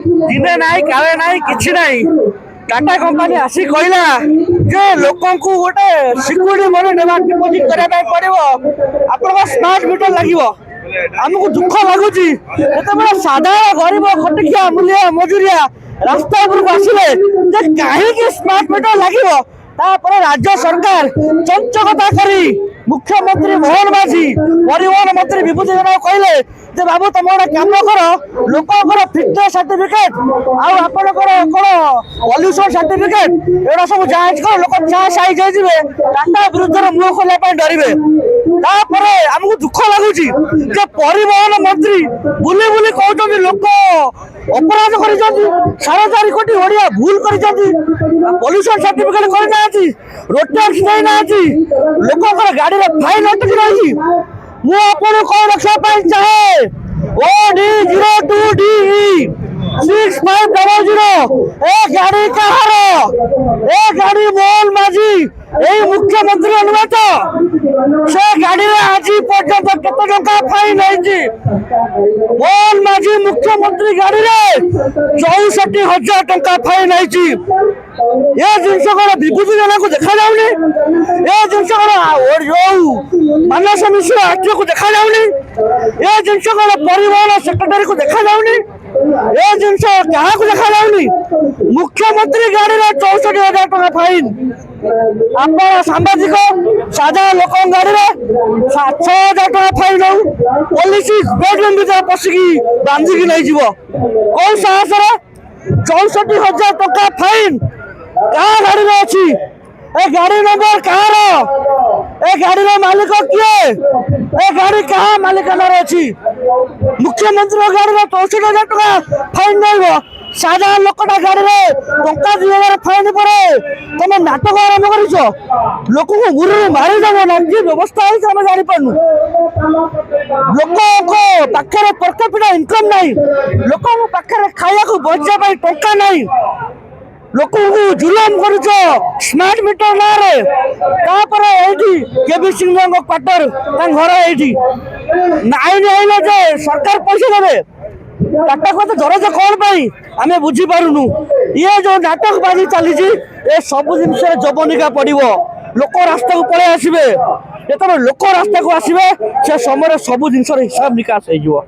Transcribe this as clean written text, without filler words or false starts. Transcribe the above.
दिने नाई काले नाई किछि नाई टाटा कंपनी आसी कहला जे लोकन को गोटे सिक्यूरिटी मनी नेबा डिपोजिट करै पय पड़िबो आपन स्मार्ट मीटर लागिबो हमको दुख लागुची जेते साधारण गरीब खटिया मूल्य मजूरिया रास्ता ऊपर आसिले जे काहे के स्मार्ट मीटर लागिबो तापर राज्य सरकार चंचकता करी मुख्यमंत्री मोहन माझी परिवहन मंत्री विभूति जन कहले जे बाबू तुम गोटे काम कर लोकर फिटनेस सर्टिफिकेट पॉल्यूशन सर्टिफिकेट एड़ा सब जांच कर लोक चांस आई जाइए टाटा विरुद्ध मुह खोलने डरवे तापरे हमको दुख लगुच जे परिवहन मंत्री बुले बुले कहते लोक अपराध कर 4.5 कोटी ओडिया भूल कर पॉल्यूशन सर्टिफिकेट करना रोड टैक्स देना लोक गाड़ी फाइन अटकी रही मुझे कौन रखा चाहे OD02DE 6500 ए गाड़ी कहार ए गाड़ी मोहन माझी यही मुख्यमंत्री अनुमत से गाड़ी आज पर्यटन केते टका फाइन है मोहन माझी मुख्यमंत्री गाड़ी रे 64,000 टका फाइन है ये जिनस कौन विभूति जना को देखा जाऊनी ये जिनस कौन मानस मिश्र आरटीओ को देखा जाऊनी ये जिनस कौन परिवहन सेक्रेटरी को देखा जाऊनी ये जिनस क्या देखा जाऊनी मुख्यमंत्री गाड़ी रे 64,000 टका फाइन आप सांबादिक साधारण लोक गाड़ी में 6,000 टका फाइन हो पुलिस बेडरूम भीतर पशिकी बांधिकी नहीं जीव कौन साहस 64,000 टका फाइन क्या गाड़ी में अच्छी ए गाड़ी नंबर कहार ए गाड़ी मालिक किए ए गाड़ी कहा मालिकाना अच्छी मुख्यमंत्री गाड़ी में 64,000 टका फाइन नहीं साधारण लोकटा गाड़ी में टका 2,000 फाइन पड़े तुम नाटक आरंभ कर लोक को मुरी मारिदेव ना कि व्यवस्था है जानी पार्नु लोक पाखे परकपिटा इनकम नहीं लोक पाखे खाया को बचा टका नहीं लोक जुलम कर स्मार्ट मीटर ना केबी सिंह क्वार्टर घर आईन आईले जे सरकार पैसा देवे टाटा को दरज कौन पाई आमे बुझी पारुनु ये जो नाटक बाजी चली ए सब जिनस जबनिका पड़ो लोक रास्ता को पलि आसबे जो लोक रास्ता को आसबे से समय सब जिनस हिसाब निकास हो।